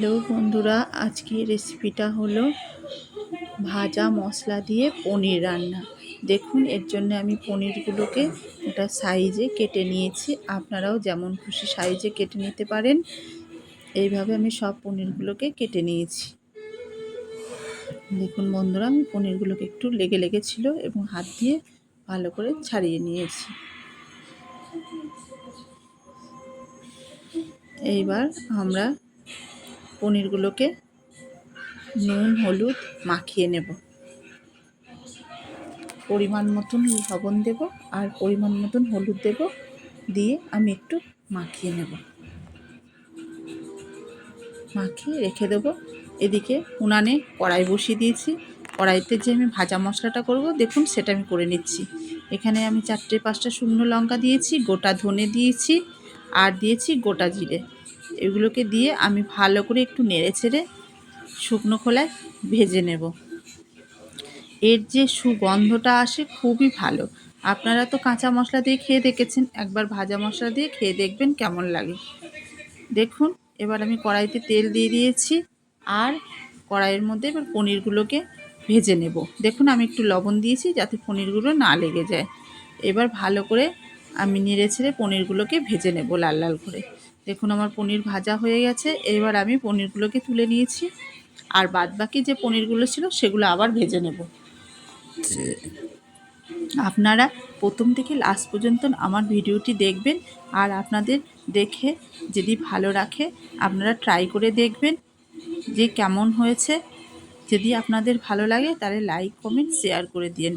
Hello বন্ধুরা, আজকে রেসিপিটা হলো ভাজা মশলা দিয়ে পনির রান্না। দেখুন, এর জন্য আমি পনিরগুলোকে একটা সাইজে কেটে নিয়েছি। আপনারাও যেমন খুশি সাইজে কেটে নিতে পারেন। এইভাবে আমি সব পনিরগুলোকে কেটে নিয়েছি। দেখুন বন্ধুরা, আমি পনিরগুলোকে একটু লেগে ছিল এবং হাত দিয়ে ভালো করে ছাড়িয়ে নিয়েছি। এইবার আমরা পনিরগুলোকে নুন হলুদ মাখিয়ে নেব। পরিমাণ মতন লবণ দেব আর পরিমাণ মতন হলুদ দেব, দিয়ে আমি একটু মাখিয়ে নেব। মাখিয়ে রেখে দেব। এদিকে উনানে কড়াই বসিয়ে দিয়েছি। কড়াইতে যে আমি ভাজা মশলাটা করব, দেখুন সেটা আমি করে নিচ্ছি। এখানে আমি 4-5টা শুকনো লঙ্কা দিয়েছি, গোটা ধনে দিয়েছি আর দিয়েছি গোটা জিরে। এগুলোকে দিয়ে আমি ভালো করে একটু নেড়ে ছেড়ে শুকনো খোলায় ভেজে নেব। এর যে সুগন্ধটা আসে খুবই ভালো। আপনারা তো কাঁচা মশলা দিয়ে খেয়ে দেখেছেন, একবার ভাজা মশলা দিয়ে খেয়ে দেখবেন কেমন লাগে। দেখুন, এবার আমি কড়াইতে তেল দিয়ে দিয়েছি আর কড়াইয়ের মধ্যে এবার পনিরগুলোকে ভেজে নেব। দেখুন, আমি একটু লবণ দিয়েছি যাতে পনিরগুলো না লেগে যায়। এবার ভালো করে আমি নেড়ে ছেড়ে পনিরগুলোকে ভেজে নেব লাল লাল করে। দেখুন, আমার পনির ভাজা হয়ে গেছে। এবার আমি পনিরগুলোকে তুলে নিয়েছি আর বাদবাকি যে পনিরগুলো ছিল সেগুলো আবার ভেজে নেব। আপনারা প্রথম থেকে লাস্ট পর্যন্ত আমার ভিডিওটি দেখবেন আর আপনাদের দেখে যদি ভালো রাখে আপনারা ট্রাই করে দেখবেন যে কেমন হয়েছে। যদি আপনাদের ভালো লাগে তাহলে লাইক কমেন্ট শেয়ার করে দিন।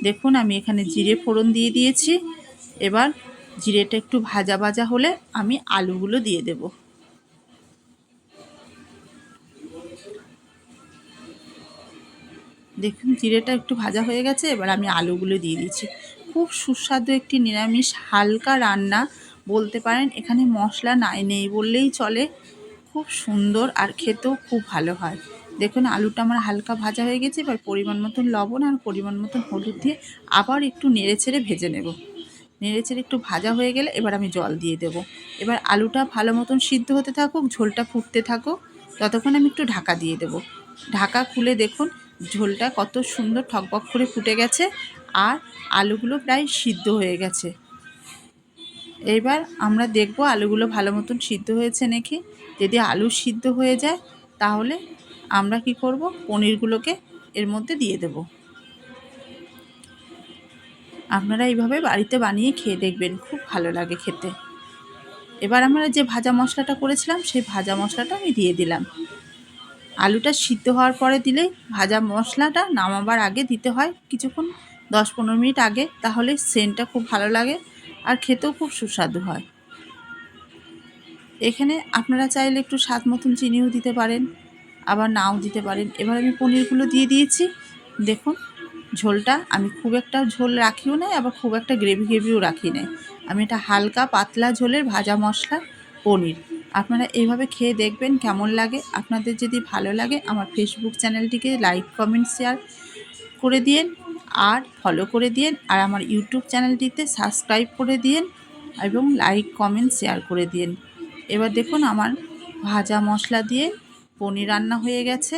দেখুন, আমি এখানে জিরে ফোড়ন দিয়ে দিয়েছি। এবার জিরেটা একটু ভাজা ভাজা হলে আমি আলুগুলো দিয়ে দেব। দেখুন, জিরেটা একটু ভাজা হয়ে গেছে। এবার আমি আলুগুলো দিয়ে দিয়েছি। খুব সুস্বাদু একটি নিরামিষ হালকা রান্না বলতে পারেন। এখানে মশলা নেই বললেই চলে। খুব সুন্দর আর খেতেও খুব ভালো হয়। দেখুন, আলুটা আমার হালকা ভাজা হয়ে গেছে। এবার পরিমাণ মতন লবণ আর পরিমাণ মতন হলুদ দিয়ে আবার একটু নেড়ে ছেড়ে ভেজে নেব। নেড়ে ছেড়ে একটু ভাজা হয়ে গেলে এবার আমি জল দিয়ে দেব। এবার আলুটা ভালো মতন সিদ্ধ হতে থাকুক, ঝোলটা ফুটতে থাকুক, ততক্ষণ আমি একটু ঢাকা দিয়ে দেব। ঢাকা খুলে দেখুন ঝোলটা কত সুন্দর ঠকবক করে ফুটে গেছে আর আলুগুলো প্রায় সিদ্ধ হয়ে গেছে। এবার আমরা দেখব আলুগুলো ভালো মতন সিদ্ধ হয়েছে নাকি। যদি আলু সিদ্ধ হয়ে যায় তাহলে আমরা কি করব, পনিরগুলোকে এর মধ্যে দিয়ে দেব। আপনারা এইভাবে বাড়িতে বানিয়ে খেয়ে দেখবেন, খুব ভালো লাগে খেতে। এবার আমরা যে ভাজা মশলাটা করেছিলাম সেই ভাজা মশলাটা আমি দিয়ে দিলাম। আলুটা সিদ্ধ হওয়ার পরে দিলেই ভাজা মশলাটা নামাবার আগে দিতে হয়, কিছুক্ষণ 10-15 মিনিট আগে, তাহলে সেন্টটা খুব ভালো লাগে আর খেতেও খুব সুস্বাদু হয়। এখানে আপনারা চাইলে একটু স্বাদ মতন চিনিও দিতে পারেন, আবার নাও দিতে পারেন। এবার আমি পনিরগুলো দিয়ে দিয়েছি। দেখুন, ঝোলটা আমি খুব একটা ঝোল রাখিও নাই, আবার খুব একটা গ্রেভিও রাখি নাই। আমি এটা হালকা পাতলা ঝোলের ভাজা মশলা পনির। আপনারা এইভাবে খেয়ে দেখবেন কেমন লাগে। আপনাদের যদি ভালো লাগে আমার ফেসবুক চ্যানেলটিকে লাইক কমেন্ট শেয়ার করে দিন আর ফলো করে দিন, আর আমার ইউটিউব চ্যানেলটিতে সাবস্ক্রাইব করে দিন এবং লাইক কমেন্ট শেয়ার করে দিন। এবার দেখুন, আমার ভাজা মশলা দিয়ে পনির রান্না হয়ে গেছে।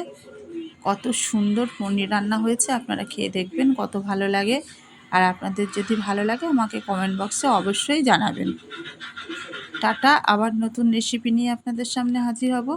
কত সুন্দর পনির রান্না হয়েছে, আপনারা খেয়ে দেখবেন কত ভালো লাগে। আর আপনাদের যদি ভালো লাগে আমাকে কমেন্ট বক্সে অবশ্যই জানাবেন। টাটা, আবার নতুন রেসিপি নিয়ে আপনাদের সামনে হাজির হব।